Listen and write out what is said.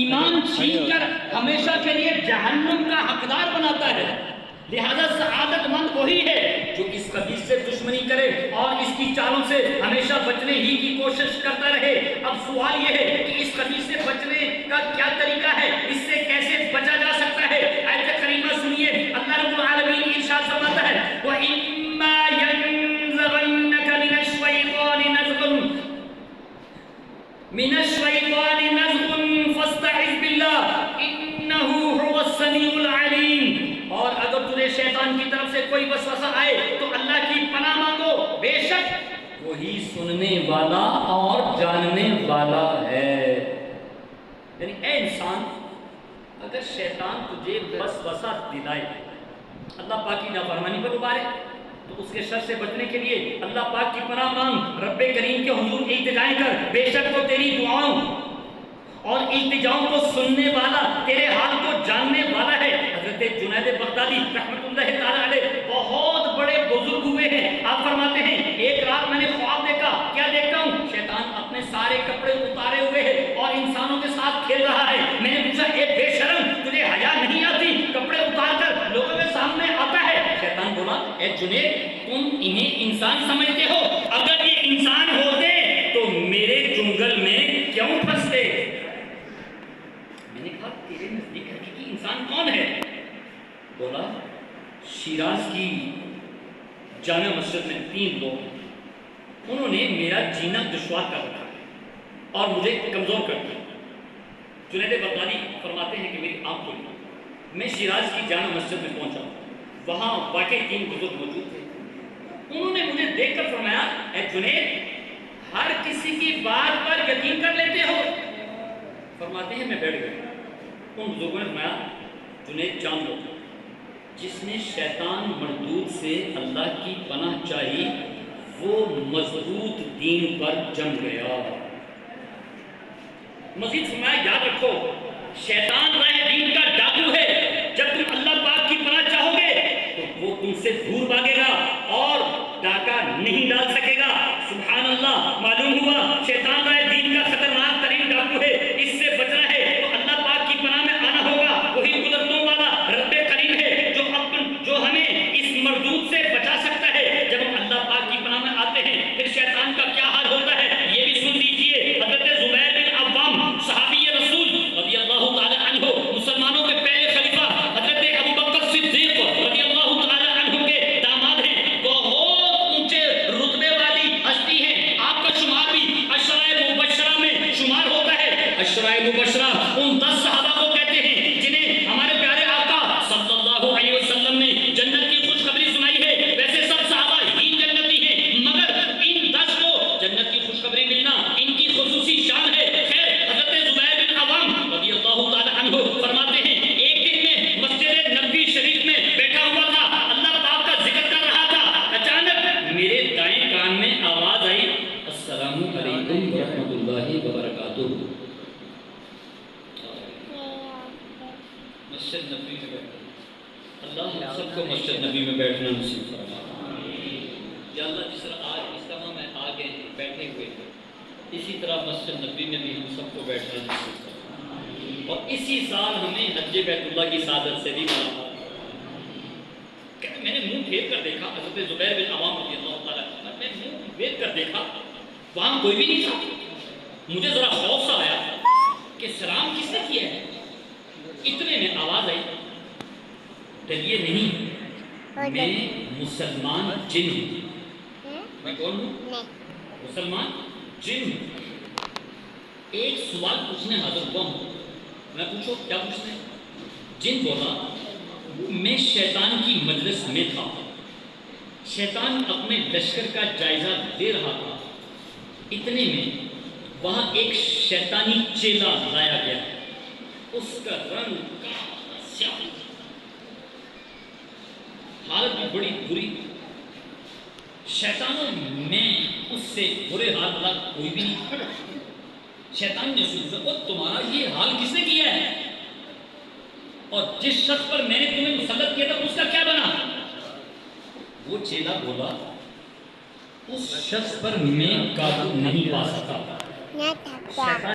ایمان چھین کر ہمیشہ کے لیے جہنم کا حقدار بناتا ہے۔ لہذا سعادت مند وہی ہے جو اس خبیث سے دشمنی کرے اور اس کی چالوں سے ہمیشہ بچنے ہی کی کوشش کرتا رہے۔ اب سوال یہ ہے کہ اس خبیث سے بچنے کا کیا طریقہ ہے، اس سے کیسے بچا جا سکتا ہے؟ آیت کریمہ سنیے، اللہ رب العالمین ارشاد فرماتا ہے وَإِمَّا يَنزَغَنَّكَ مِنَ الشَّيْطَانِ نَزْغٌ فَاسْتَعِذْ بِاللَّهِ إِنَّهُ هُوَ السَّمِيعُ الْعَلِيمُ۔ اور اگر تجھے شیطان کی طرف سے کوئی وسوسہ آئے تو اللہ کی پناہ مانگو، بے شک وہی سننے والا اور جاننے والا ہے۔ یعنی اے انسان، اگر شیطان تجھے وسوسہ دلائے، اللہ پاک کی نافرمانی پر ابھارے، تو اس کے شر سے بچنے کے لیے اللہ پاک کی پناہ مانگ، رب کریم کے حضور التجائیں کر، بے شک وہ تیری دعاؤں اور التجاؤں کو سننے والا، تیرے حال کو جاننے والا ہے۔ حضرت جنید بغدادی رحمۃ اللہ تعالی علیہ بہت بڑے بزرگ ہوئے ہیں، آپ فرماتے ہیں ایک رات میں نے خواب دیکھا، کیا دیکھتا ہوں؟ شیطان اپنے سارے کپڑے اتارے ہوئے ہے اور انسانوں کے ساتھ کھیل رہا ہے۔ میں نے پوچھا اے بے شرم، تجھے حیا نہیں آتی؟ کپڑے اتار کر لوگوں کے سامنے آتا ہے۔ شیطان بولا اے جنید، تم انہیں انسان سمجھتے ہو، اگر یہ انسان ہوتے تو میرے جنگل میں کیوں پھنستے؟ میں نے کہا تیرے نزدیک حقیقی انسان کون ہے؟ بولا شیراز کی جامع مسجد میں 3 لوگ ہیں، انہوں نے میرا جینا دشوار کر رکھا ہے اور مجھے کمزور کر دیا۔ جنید بغدادی فرماتے ہیں کہ میری آنکھ کھلی، میں شیراز کی جامع مسجد میں پہنچا، وہاں واقعی 3 بزرگ موجود تھے۔ انہوں نے مجھے دیکھ کر فرمایا اے جنید، ہر کسی کی بات پر یقین کر لیتے ہو؟ فرماتے ہیں میں بیٹھ گیا۔ ان بزرگوں نے فرمایا جنید جان لو، جس نے شیطان مردود سے اللہ کی پناہ چاہی وہ مضبوط دین پر جم گیا۔ مزید فرمایا یاد رکھو شیطان راہ دین کا ڈاکو ہے، جب تم اللہ پاک کی پناہ چاہو گے تو وہ تم سے دور بھاگے گا اور ڈاکہ نہیں ڈال سکے گا۔ سبحان اللہ، معلوم ہوا شیطان راہ دین کا خطرناک ترین ڈاکو ہے، اس سے بچنا ہے تو اللہ پاک کی پناہ میں آنا ہوگا۔ وہی قدرتوں والا رب کریم ہے جو ہمیں اس مردود سے بچا سکتا ہے۔ جب ہم اللہ پاک کی پناہ میں آتے ہیں پھر شیطان کا کیا حال ہوتا ہے یہ بھی سن لیجئے۔ حضرت زبیر بن عوام صحابی رسول رضی اللہ تعالی عنہ، مسلمانوں کے پہلے خلیفہ حضرت ابو بکر صدیق رضی اللہ تعالی عنہ کے داماد ہیں، بہت اونچے رتبے والی ہستی ہیں۔ آپ کا شمار بھی عشرہ مبشرہ میں شمار ہوتا ہے۔ عشرہ مبشرہ ان 10 صحابہ کو کہتے ہیں جنہیں ہمارے پیارے آقا صلی اللہ علیہ وسلم نے جنت کی خوشخبری سنائی ہے۔ ویسے سب صحابہ ہی جنتی ہیں، مگر ان 10 کو جنت کی خوشخبری ملنا ان کی خصوصی شان ہے۔ خیر، حضرت زبیر بن عوام رضی اللہ تعالی عنہ فرماتے ہیں ایک دن میں مسجد نبوی شریف میں بیٹھا ہوا تھا، اللہ پاک کا ذکر کر رہا تھا، اچانک میرے دائیں کان میں آواز آئی السلام علیکم ورحمۃ اللہ وبرکاتہ۔ مسجد نبوی میں بیٹھا، اللہ ہم سب کو مسجد نبی میں بیٹھنا نصیب فرمائے۔ یا اللہ جس طرح آج اجتماع میں آگے بیٹھے ہوئے ہیں، اسی طرح مسجد نبی میں بھی ہم سب کو بیٹھنا نصیب فرمائے، اور اسی سال ہمیں حج بیت اللہ کی سعادت سے بھی ملا۔ میں نے منہ پھیر کر دیکھا، حضرت زبیر بن عوام رضی اللہ تعالیٰ عنہ، میں منہ پھیر کر دیکھا وہاں کوئی بھی نہیں تھا۔ مجھے ذرا خوف سا آیا کہ سلام کس نے کیا ہے۔ اتنے میں آواز آئی ڈریے نہیں، میں مسلمان جن ہوں۔ میں کون ہوں؟ مسلمان جن ہوں۔ ایک سوال پوچھنے حاضر ہوا ہوں۔ میں پوچھو کیا پوچھنے؟ جن بولا میں شیطان کی مجلس میں تھا، شیطان اپنے لشکر کا جائزہ لے رہا تھا، اتنے میں وہاں ایک شیطانی چیلا لایا گیا، اس کا رنگ کالا سیاہ، حالت بھی بڑی بری، شیطانوں میں اس سے برے حال والا کوئی بھی نہیں۔ شیطان نے سوچا تمہارا یہ حال کس نے کیا ہے، اور جس شخص پر میں نے تمہیں مسلط کیا تھا اس کا کیا بنا؟ وہ چیلا بولا اس شخص پر میں قابو نہیں پا سکا۔